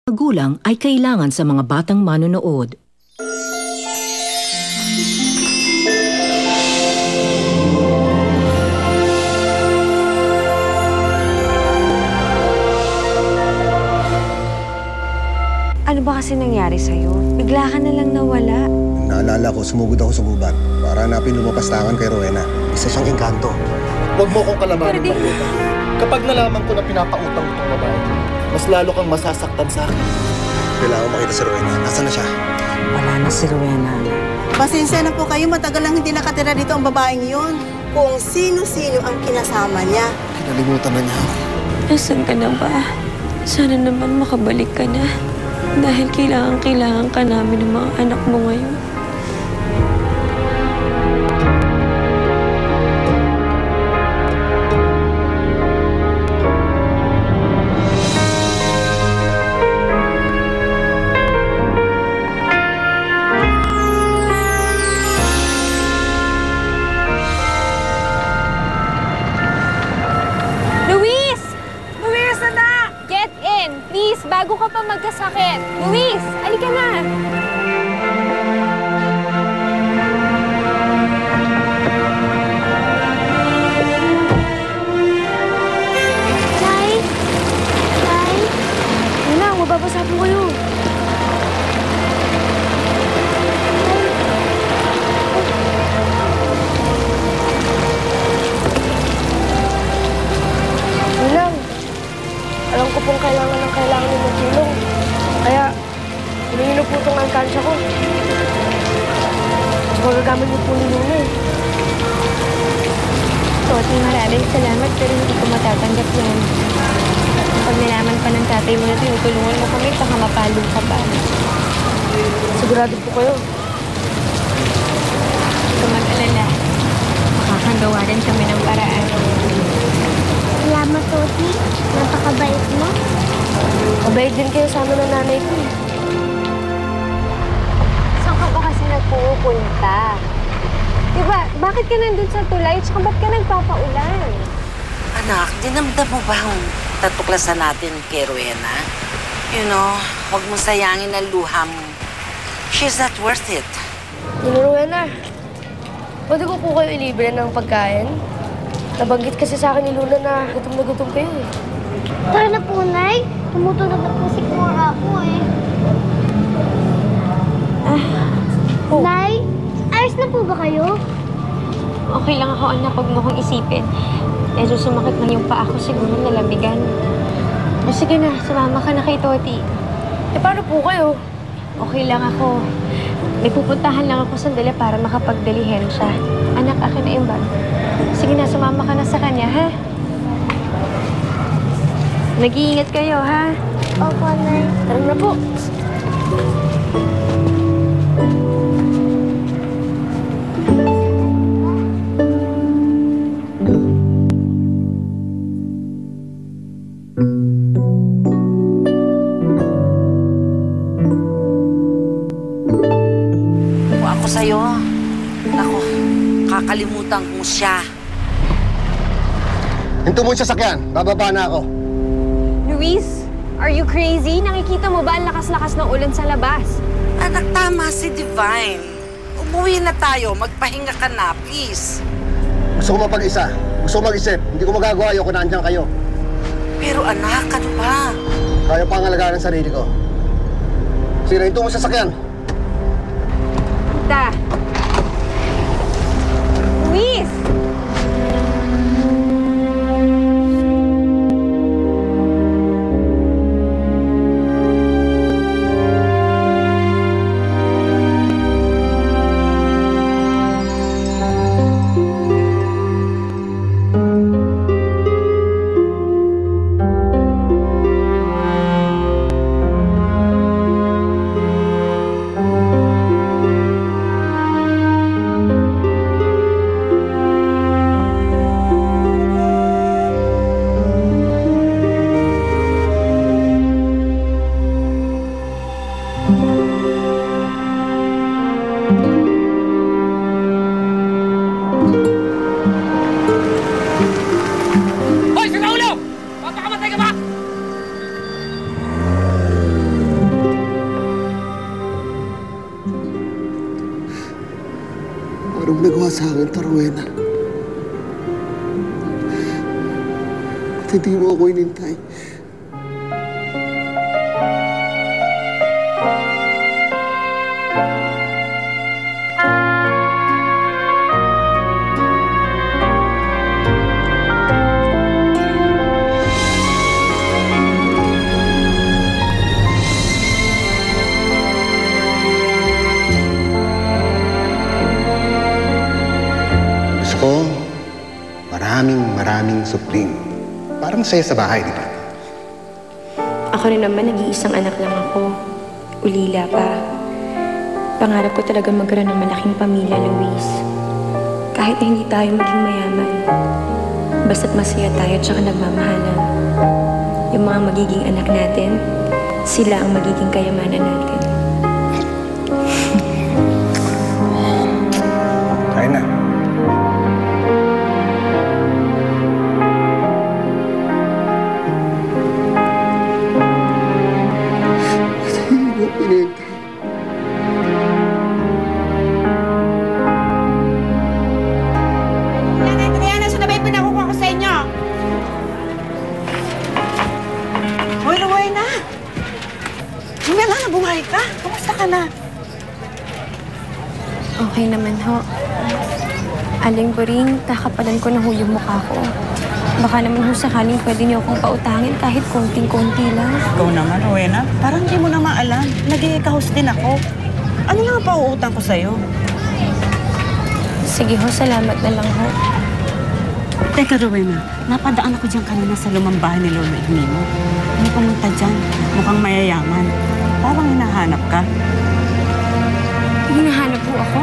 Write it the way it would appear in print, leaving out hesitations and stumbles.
Magulang ay kailangan sa mga batang manonood. Ano ba kasi nangyari sa'yo? Bigla ka na lang nawala. Naalala ko, sumugod ako sa gubat para hanapin lumapastangan kay Rowena. Isa siyang engkanto. Huwag mo kong kalamanin, Marlena. Kapag nalaman ko na pinapautang itong babae, mas lalo kang masasaktan sa akin. Kailangan ko makita si Rowena. Nasaan na siya? Wala na si Rowena. Pasensya na po kayo, matagal lang hindi nakatira dito ang babaeng yun. Kung sino-sino ang kinasama niya. Kinalimutan na niya ako. Nasaan ka na ba? Sana naman makabalik ka na. Dahil kailangan ka namin ng mga anak mo ngayon. Bago ka pa magkasakit. Luis, halika na! Nay? Nay? Yun lang, mababasa po kayo. Yun lang. Alam ko pong kailangan niyo ng tulong. Kaya, hiningi po itong alkansya ko. Magagamit niyo po ni Luna eh. Toti, maraming salamat pero hindi ko matatanggap yan. Pag nalaman pa ng tatay mo na tinutulungan mo kami, baka mapalo ka pa. Sigurado po kayo. Huwag ka mag-alala. Makakagawa rin kami ng paraan. Salamat, Toti. Napakabait mo. Mabait din kayo sa amin ng nanay ko eh. Saan ka ba kasi nagpupunta? Diba, bakit ka nandun sa tulay? Tsaka ba't ka nagpapaulan? Anak, dinamdam mo ba ang tatuklasan natin kay Rowena? You know, huwag mo sayangin ang luha mo. She's not worth it. Rowena, pwede ko po kayo ilibre ng pagkain? Nabanggit kasi sa akin ni Luna na gutom kayo eh. Tara na po, Nay. Tumutulog na po si Cora ako eh. Nay, ayos na po ba kayo? Okay lang ako, anak. Huwag mo akong isipin. Medyo sumakit lang yung paa ko. Siguro nalamigan. O sige na, sumama ka na kay Toti. Eh, paano po kayo? Okay lang ako. May pupuntahan lang ako sandali para makapagdalihin siya. Anak, akin na yung bag. Sige na, sumama ka na sa kanya, ha? Nag-iingat kayo, ha? Opo, Nay. Tara na po. Kung ako sa'yo, naku, kakalimutan kong siya. Hinto mo yung sasakyan. Bababa na ako. Luis, are you crazy? Nakikita mo ba ang lakas-lakas ng ulan sa labas? Anak, tama si Divine. Umuwi na tayo. Magpahinga ka na, please. Gusto ko mapag-isa. Gusto ko mag-isip. Hindi ko magagawa. Ayoko na andyan kayo. Pero anak, ano ba? Kaya pa ang alagaan ng sarili ko. Sira, hinto mo yung sasakyan. Da. Luis! nagawa sa akin to, Rowena. At hindi mo ako inintay. Gusto ko, maraming Supreme. Para masaya sa bahay, di ba? Ako rin naman, nag-iisang anak lang ako. Ulila pa. Pangarap ko talaga magkaroon ng malaking pamilya, Luis. Kahit na hindi tayo maging mayaman. Basta't masaya tayo at saka nagmamahalan. Yung mga magiging anak natin, sila ang magiging kayamanan natin. Kain na. Hindi mo inintay. Nanay Triana, so na ba yung pinakukuha ko sa inyo? Hoy, Rowena! Himala na, buhay ka. Kumusta ka na? Okay naman ho. Aling Boring, kakapalan ko na ho yung mukha ko. Baka naman ho sakaling pwede niyo akong pautangin kahit konting-konti lang. Ikaw naman, Rowena. Parang di mo naman alam. Nag-i-house din ako. Ano lang ang pauutang ko sa'yo? Sige ho, salamat na lang ho. Teka, Rowena. Napadaan ako dyan kanina sa lumang bahay ni Lolo Ignimo. Ano pumunta dyan? Mukhang mayayaman. Parang hinahanap ka. Hinahanap po ako?